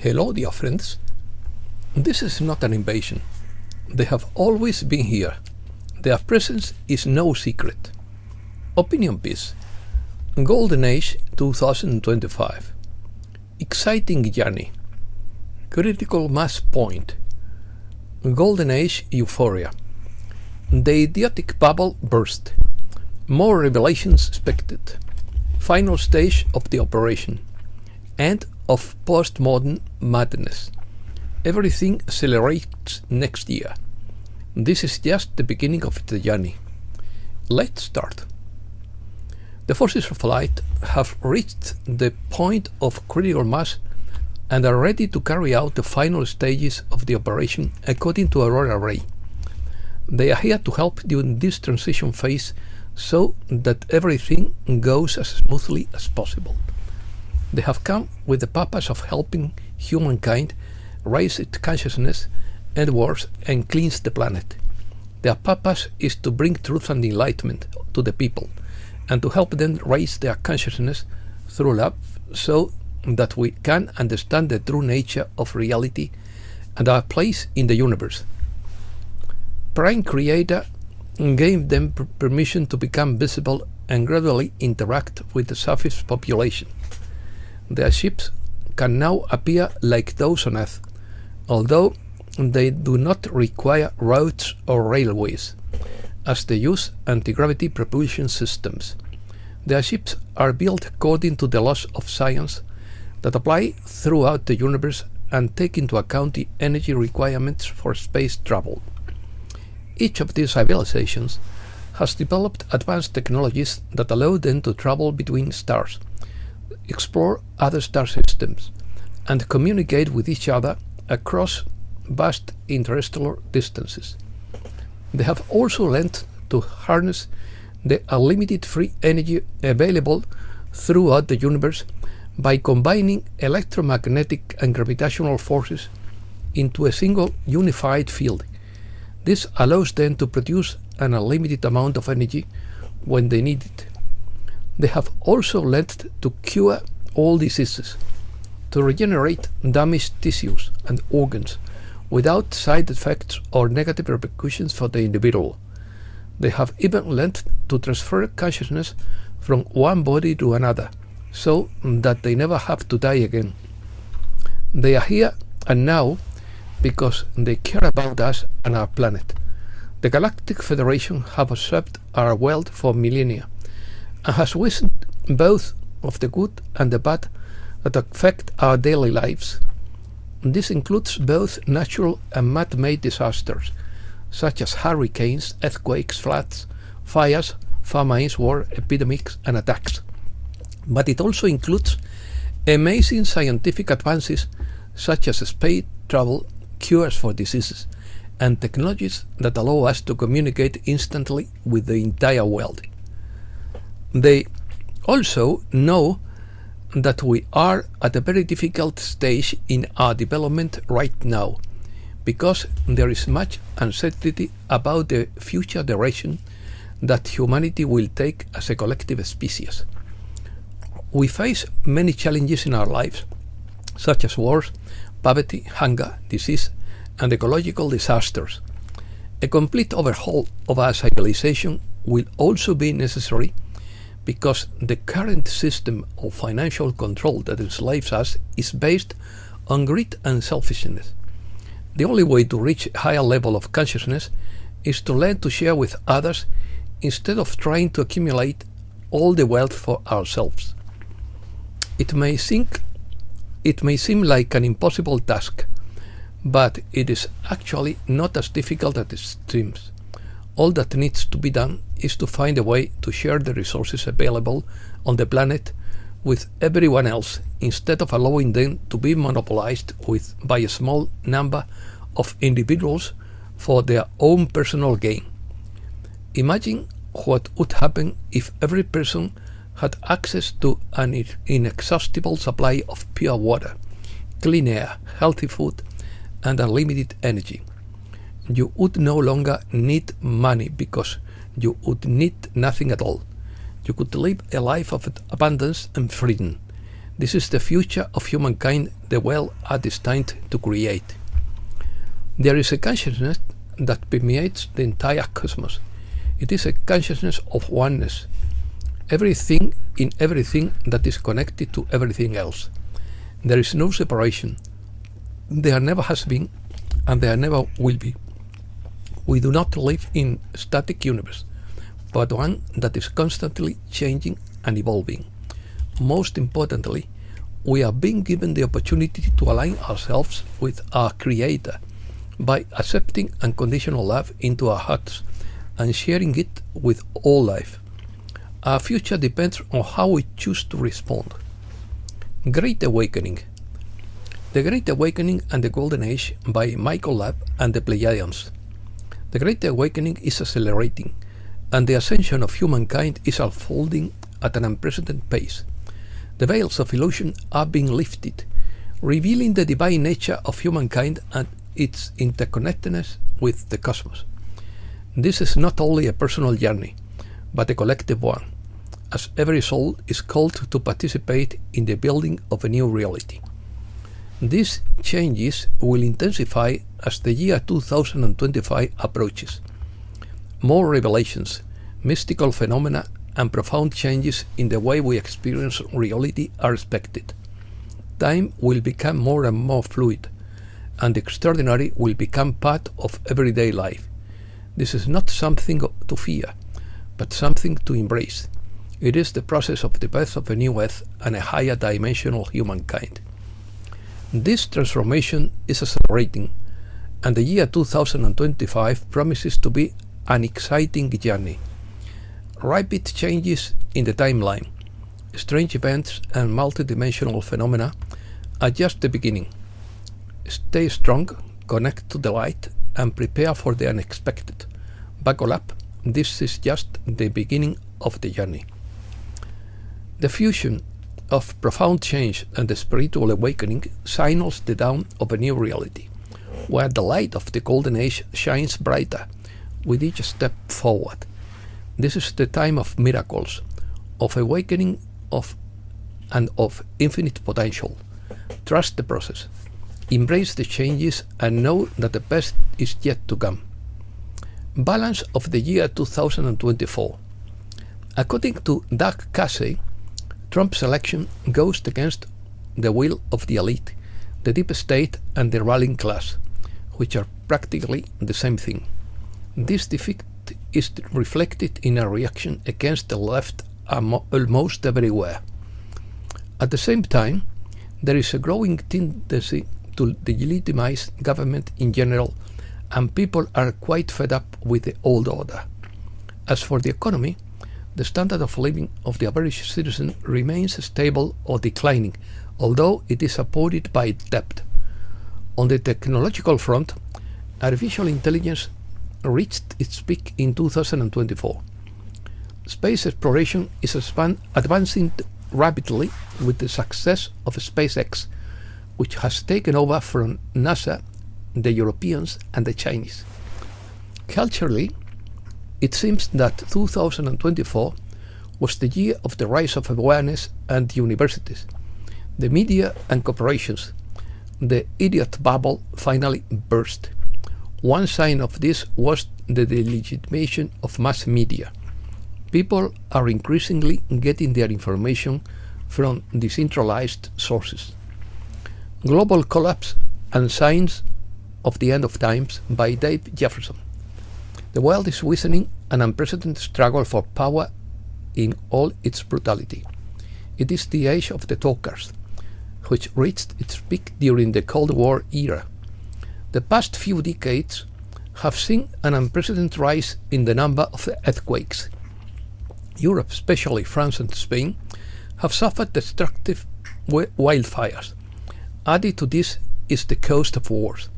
Hello, dear friends. This is not an invasion. They have always been here. Their presence is no secret. Opinion piece. Golden Age 2025. Exciting journey. Critical mass point. Golden Age euphoria. The idiotic bubble burst. More revelations expected. Final stage of the operation. End of postmodern madness. Everything accelerates next year. This is just the beginning of the journey. Let's start. The forces of light have reached the point of critical mass and are ready to carry out the final stages of the operation according to Aurora Ray. They are here to help during this transition phase so that everything goes as smoothly as possible. They have come with the purpose of helping humankind raise its consciousness edwards and cleanse the planet. Their purpose is to bring truth and enlightenment to the people and to help them raise their consciousness through love so that we can understand the true nature of reality and our place in the universe. Prime Creator gave them permission to become visible and gradually interact with the surface population. Their ships can now appear like those on Earth, although they do not require roads or railways, as they use anti-gravity propulsion systems. Their ships are built according to the laws of science that apply throughout the universe and take into account the energy requirements for space travel. Each of these civilizations has developed advanced technologies that allow them to travel between stars, explore other star systems, and communicate with each other across vast interstellar distances. They have also learned to harness the unlimited free energy available throughout the universe by combining electromagnetic and gravitational forces into a single unified field. This allows them to produce an unlimited amount of energy when they need it. They have also learned to cure all diseases, to regenerate damaged tissues and organs without side effects or negative repercussions for the individual. They have even learned to transfer consciousness from one body to another, so that they never have to die again. They are here and now because they care about us and our planet. The Galactic Federation have observed our world for millennia and has witnessed both of the good and the bad that affect our daily lives. This includes both natural and man-made disasters, such as hurricanes, earthquakes, floods, fires, famines, war, epidemics, and attacks. But it also includes amazing scientific advances such as space travel, cures for diseases, and technologies that allow us to communicate instantly with the entire world. They also know that we are at a very difficult stage in our development right now, because there is much uncertainty about the future direction that humanity will take as a collective species. We face many challenges in our lives, such as wars, poverty, hunger, disease, and ecological disasters. A complete overhaul of our civilization will also be necessary because the current system of financial control that enslaves us is based on greed and selfishness. The only way to reach a higher level of consciousness is to learn to share with others instead of trying to accumulate all the wealth for ourselves. It may seem like an impossible task, but it is actually not as difficult as it seems. All that needs to be done is to find a way to share the resources available on the planet with everyone else instead of allowing them to be monopolized by a small number of individuals for their own personal gain. Imagine what would happen if every person had access to an inexhaustible supply of pure water, clean air, healthy food, and unlimited energy. You would no longer need money because you would need nothing at all. You could live a life of abundance and freedom. This is the future of humankind the world are destined to create. There is a consciousness that permeates the entire cosmos. It is a consciousness of oneness. Everything in everything that is connected to everything else. There is no separation. There never has been, and there never will be. We do not live in a static universe, but one that is constantly changing and evolving. Most importantly, we are being given the opportunity to align ourselves with our Creator by accepting unconditional love into our hearts and sharing it with all life. Our future depends on how we choose to respond. Great Awakening. The Great Awakening and the Golden Age by Michael Labb and the Pleiadians. The Great Awakening is accelerating, and the ascension of humankind is unfolding at an unprecedented pace. The veils of illusion are being lifted, revealing the divine nature of humankind and its interconnectedness with the cosmos. This is not only a personal journey, but a collective one, as every soul is called to participate in the building of a new reality. These changes will intensify as the year 2025 approaches. More revelations, mystical phenomena, and profound changes in the way we experience reality are expected. Time will become more and more fluid, and the extraordinary will become part of everyday life. This is not something to fear, but something to embrace. It is the process of the birth of a new earth and a higher dimensional humankind. This transformation is accelerating, and the year 2025 promises to be an exciting journey. Rapid changes in the timeline, strange events and multidimensional phenomena are just the beginning. Stay strong, connect to the light, and prepare for the unexpected. Buckle up, this is just the beginning of the journey. The fusion of profound change and the spiritual awakening signals the dawn of a new reality, where the light of the Golden Age shines brighter with each step forward. This is the time of miracles, of awakening and of infinite potential. Trust the process, embrace the changes, and know that the best is yet to come. Balance of the year 2024. According to Doug Casey, Trump's election goes against the will of the elite, the deep state, and the ruling class, which are practically the same thing. This defeat is reflected in a reaction against the left almost everywhere. At the same time, there is a growing tendency to delegitimize government in general, and people are quite fed up with the old order. As for the economy, the standard of living of the average citizen remains stable or declining, although it is supported by debt. On the technological front, artificial intelligence reached its peak in 2024. Space exploration is advancing rapidly with the success of SpaceX, which has taken over from NASA, the Europeans, and the Chinese. Culturally, it seems that 2024 was the year of the rise of awareness and universities, the media and corporations. The idiot bubble finally burst. One sign of this was the delegitimation of mass media. People are increasingly getting their information from decentralized sources. Global Collapse and Signs of the End of Times by Dave Jefferson. The world is witnessing an unprecedented struggle for power in all its brutality. It is the age of the talkers, which reached its peak during the Cold War era. The past few decades have seen an unprecedented rise in the number of earthquakes. Europe, especially France and Spain, have suffered destructive wildfires. Added to this is the cost of wars.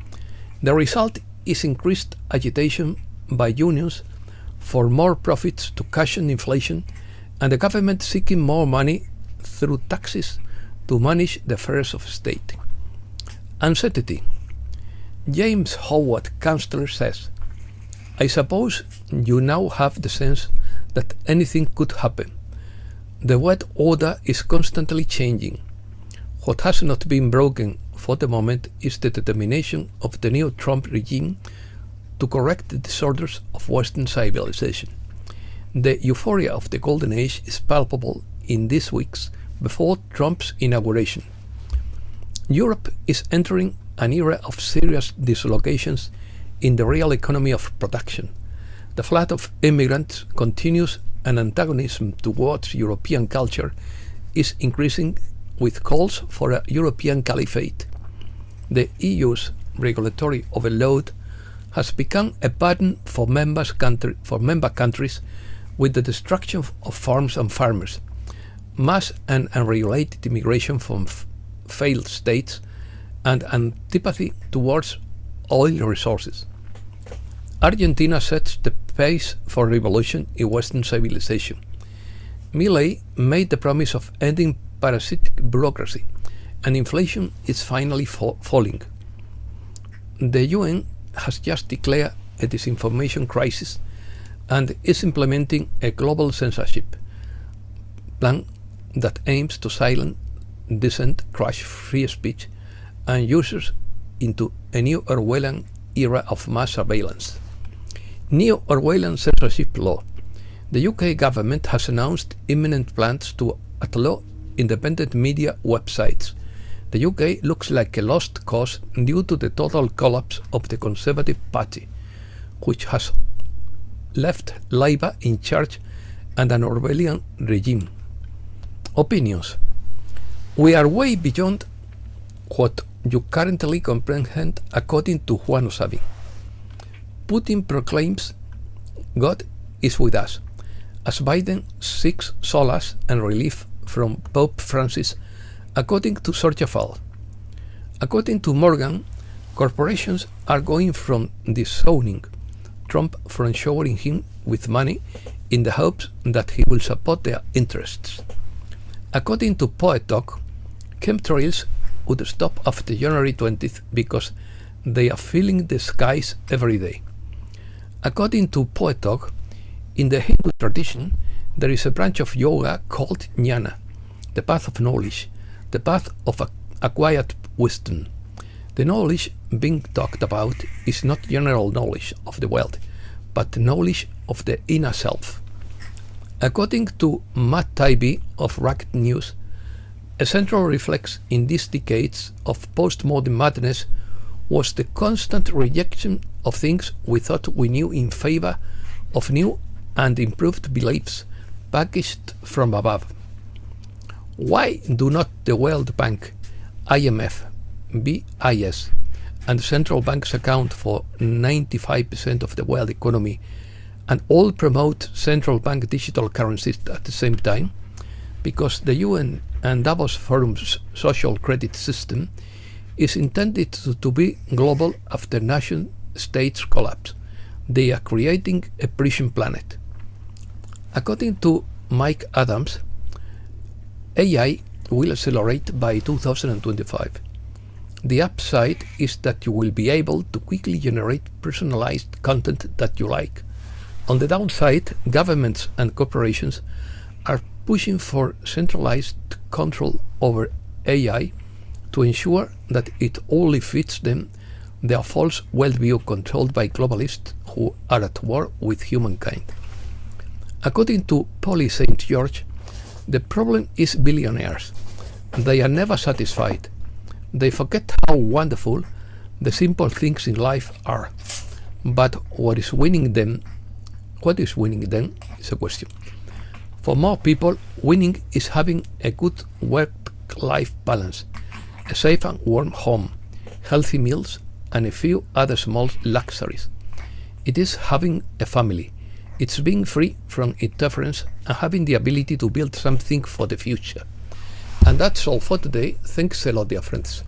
The result is increased agitation by unions for more profits to cushion inflation, and the government seeking more money through taxes to manage the affairs of state. Uncertainty. James Howard Kunstler says, "I suppose you now have the sense that anything could happen. The world order is constantly changing. What has not been broken for the moment is the determination of the new Trump regime to correct the disorders of Western civilization. The euphoria of the Golden Age is palpable in these weeks before Trump's inauguration. Europe is entering an era of serious dislocations in the real economy of production. The flood of immigrants continues, and antagonism towards European culture is increasing, with calls for a European caliphate. The EU's regulatory overload has become a burden for member countries, with the destruction of farms and farmers, mass and unregulated immigration from failed states, and antipathy towards oil resources. Argentina sets the pace for revolution in Western civilization. Milei made the promise of ending parasitic bureaucracy, and inflation is finally falling. The UN has just declared a disinformation crisis and is implementing a global censorship plan that aims to silence dissent, crush free speech, and users into a new Orwellian era of mass surveillance. New Orwellian censorship law. The UK government has announced imminent plans to outlaw independent media websites. The UK looks like a lost cause due to the total collapse of the Conservative Party, which has left Labour in charge and an Orwellian regime. Opinions. We are way beyond what you currently comprehend, according to Juan Osabi. Putin proclaims God is with us, as Biden seeks solace and relief from Pope Francis, according to Sorja Fall. According to Morgan, corporations are going from disowning Trump from showering him with money in the hopes that he will support their interests. According to Poet Talk, chemtrails would stop after January 20th because they are filling the skies every day. According to Poet Talk, in the Hindu tradition, there is a branch of yoga called jnana, the path of knowledge, the path of acquired wisdom. The knowledge being talked about is not general knowledge of the world, but knowledge of the inner self. According to Matt Taibbi of Racket News, a central reflex in these decades of postmodern madness was the constant rejection of things we thought we knew in favor of new and improved beliefs packaged from above. Why do not the World Bank, IMF, BIS, and central banks account for 95% of the world economy and all promote central bank digital currencies at the same time? Because the UN and Davos Forum's social credit system is intended to be global after nation states collapse. They are creating a prison planet. According to Mike Adams, AI will accelerate by 2025. The upside is that you will be able to quickly generate personalized content that you like. On the downside, governments and corporations are pushing for centralized control over AI to ensure that it only fits them, their false worldview controlled by globalists who are at war with humankind. According to Polly St. George, the problem is billionaires. They are never satisfied. They forget how wonderful the simple things in life are. But what is winning them is a question. For more people, winning is having a good work-life balance, a safe and warm home, healthy meals, and a few other small luxuries. It is having a family. It's being free from interference and having the ability to build something for the future. And that's all for today. Thanks a lot, dear friends.